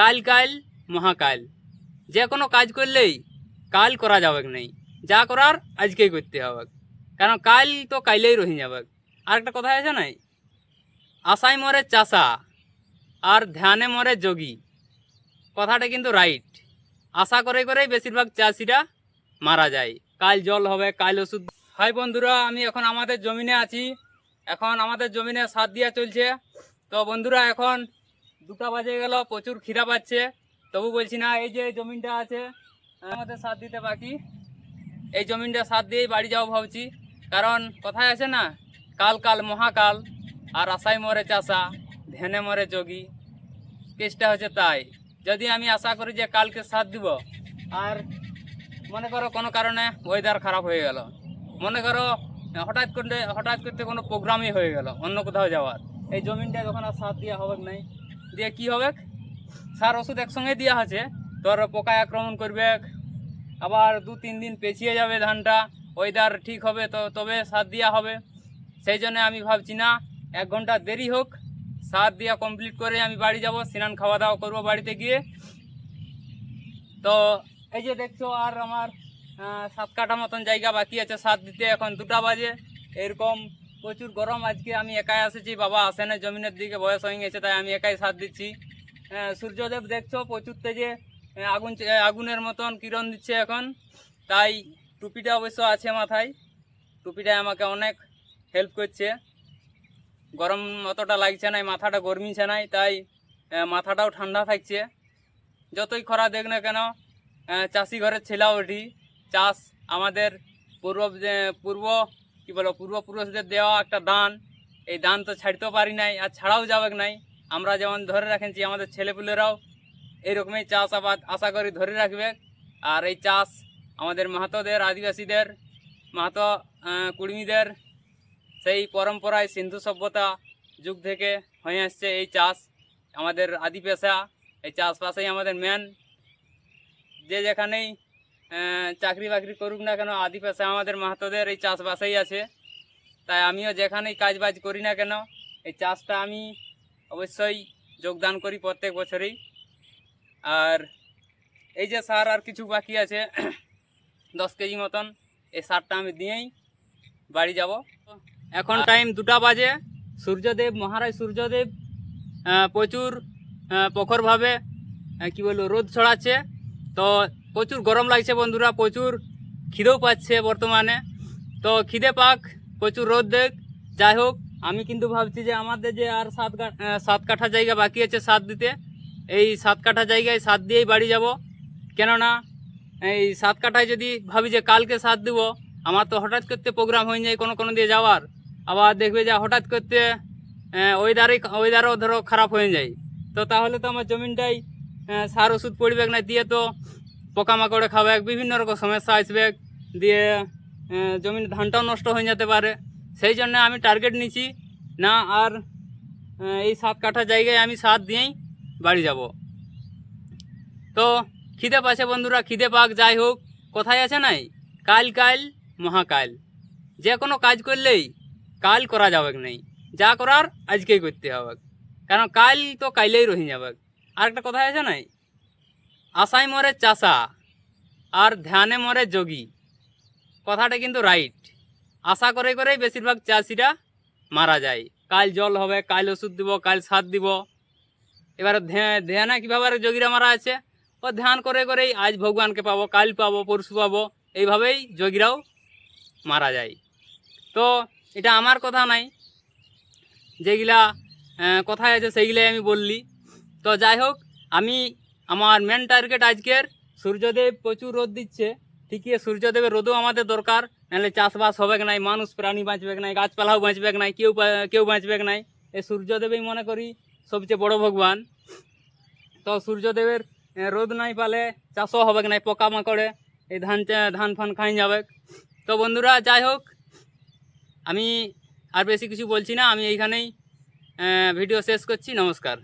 কাল কাল মহাকাল। যে কোনো কাজ করলেই কাল করা যাবে নাই, যা করার আজকেই করতে হবে, কারণ কাল তো কাইলেই রহি যাবে। আরেকটা কথা আছে নাই, আশায় মরে চাষা আর ধ্যানে মরে যোগী। কথাটা কিন্তু রাইট। আশা করে করেই বেশিরভাগ চাষিরা মারা যায়। কাল জল হবে, কাল ওষুধ। হাই বন্ধুরা, আমি এখন আমাদের জমিনে আছি। এখন আমাদের জমিনে সার দিয়া চলছে। তো বন্ধুরা এখন 2টা বাজে গেল, প্রচুর খিদা পাচ্ছে। তবু বলছি না, এই যে জমিনটা আছে আমাদের সার দিতে বাকি, এই জমিনটা সার দিয়েই বাড়ি যাবো ভাবছি। কারণ কথায় আছে না, কাল কাল মহাকাল, আর আশায় মরে চাষা ধ্যানে মরে যোগী। কেসটা হচ্ছে তাই। যদি আমি আশা করি যে কালকে সার দিব, আর মনে করো কোনো কারণে ওয়েদার খারাপ হয়ে গেল, মনে করো হঠাৎ করতে কোনো প্রোগ্রামই হয়ে গেল অন্য কোথাও যাওয়ার, এই জমিনটা যখন আর সার দেওয়া হবে নাই, দিয়ে কি হবে? সার ওষুধ একসঙ্গে দেওয়া আছে, তোর পোকায় আক্রমণ করবে, আবার 2-3 দিন পেছিয়ে যাবে ধানটা, ওয়েদার ঠিক হবে তো তবে সার দেওয়া হবে। সেই জন্য আমি ভাবছি না, 1 ঘন্টা দেরি হোক, সার দেওয়া কমপ্লিট করে আমি বাড়ি যাব, স্নান খাওয়া দাওয়া করবো বাড়িতে গিয়ে। তো এই যে দেখছো, আর আমার 7 কাঠা মতন জায়গা বাকি আছে সার দিতে। এখন 2টা বাজে, এরকম প্রচুর গরম। আজকে আমি একাই এসেছি, বাবা আসে না জমিনের দিকে, বয়স হয়ে গেছে, তাই আমি একাই সার দিচ্ছি। সূর্যদেব দেখছো প্রচুর তেজে আগুনের মতন কিরণ দিচ্ছে এখন। তাই টুপিটা অবশ্য আছে মাথায়, টুপিটা আমাকে অনেক হেল্প করছে। গরম অতটা লাগছে না, মাথাটা গরমিছে নাই, তাই মাথাটাও ঠান্ডা থাকছে। যতই খরা দেখ না কেন, চাষি ঘরের ছেলেও ওঠি। চাষ আমাদের পূর্বপুরুষদের দেওয়া একটা দান। এই দান তো ছাড়তেও পারি নাই, আর ছাড়াও যাবে নাই। আমরা যেমন ধরে রাখেছি, আমাদের ছেলেপুলেরাও এইরকমই চাষাবাদ আশা করি ধরে রাখবে। আর এই চাষ আমাদের মাহাতোদের, আদিবাসীদের, মাহাতো কুড়মিদের সেই পরম্পরায় সিন্ধু সভ্যতা যুগ থেকে হয়ে আসছে এই চাষ, আমাদের আদি পেশা। এই চাষবাসেই আমাদের মেন। যে যেখানেই চাকরি বাকরি করুক না কেন, আদি পেশা আমাদের মাহাতোদের এই চাষবাসেই আছে। তাই আমিও যেখানেই কাজবাজ করি না কেন, এই চাষটা আমি অবশ্যই যোগদান করি প্রত্যেক বছরেই। আর এই যে সার আর কিছু বাকি আছে 10 কেজি মতন, এই সারটা আমি দিয়েই বাড়ি যাব। এখন টাইম 2টা বাজে। সূর্যদেব, মহারাজ সূর্যদেব প্রচুর প্রখরভাবে কি বলবো রোদ ছড়াচ্ছে। তো প্রচুর গরম লাগছে বন্ধুরা, প্রচুর খিদেও পাচ্ছে বর্তমানে। তো খিদে পাক, প্রচুর রোদ দেখ। যাই হোক, আমি কিন্তু ভাবছি যে আমাদের যে আর 7 কাঠা জায়গা বাকি আছে সার দিতে, এই 7 কাঠা জায়গায় সার দিয়েই বাড়ি যাব। কেননা এই 7 কাঠায় যদি ভাবি যে কালকে সার দিব, আমার তো হঠাৎ করতে প্রোগ্রাম হয়ে যায় কোনো দিয়ে যাওয়ার। আবার দেখবে যে হঠাৎ করতে ওয়েদারও ধরো খারাপ হয়ে যায়, তো তাহলে তো আমার জমিনটাই সার ওষুধ পড়বে না, দিয়ে তো পোকামাকড়ে খাবে, বিভিন্ন রকম সমস্যা আসবে, দিয়ে জমির ধানটাও নষ্ট হয়ে যেতে পারে। সেই জন্য আমি টার্গেট নিচ্ছি না, আর এই 7 কাঠা জায়গায় আমি সার দিয়েই বাড়ি যাব। তো খিদে পাচ্ছে বন্ধুরা, খিদে পাক। যাই হোক, কোথায় আছে নাই, কাল কাল মহাকাল। যে কোনো কাজ করলেই কাল করা যাবে নাই, যা করার আজকেই করতে হবে, কারণ কাল তো কাইলেই রহি যাবে। আরেকটা কথা আছে নাই, আশায় মরে চাষা আর ধ্যানে মরে যোগী। কথাটা কিন্তু রাইট। আশা করে করেই বেশিরভাগ চাষিরা মারা যায়। কাল জল হবে, কাল ওষুধ দিব, কাল সার দিব। এবারে ধ্যানে কীভাবে যোগীরা মারা আছে, ও ধ্যান করে করেই আজ ভগবানকে পাবো, কাল পাবো, পরশু পাবো, এইভাবেই যোগীরাও মারা যায়। তো এটা আমার কথা নাই, যেগুলা কথায় আছে সেইগুলাই আমি বললি। তো যাই হোক, আমি আমার মেন টার্গেট আজকের, সূর্যদেব প্রচুর রোদ দিচ্ছে ঠিকই, সূর্যদেবের রোদও আমাদের দরকার, নাহলে চাষবাস হবে নাই, মানুষ প্রাণী বাঁচবে নাই, গাছপালাও বাঁচবে নাই, কেউ বাঁচবে নাই। এই সূর্যদেবই মনে করি সবচেয়ে বড় ভগবান। তো সূর্যদেবের রোদ নাই পালে চাষও হবে নাই, পোকামাকড়ে এই ধান ফান খাই যাবে। তো বন্ধুরা যাই হোক, আমি আর বেশি কিছু বলছি না, আমি এইখানেই ভিডিও শেষ করছি। নমস্কার।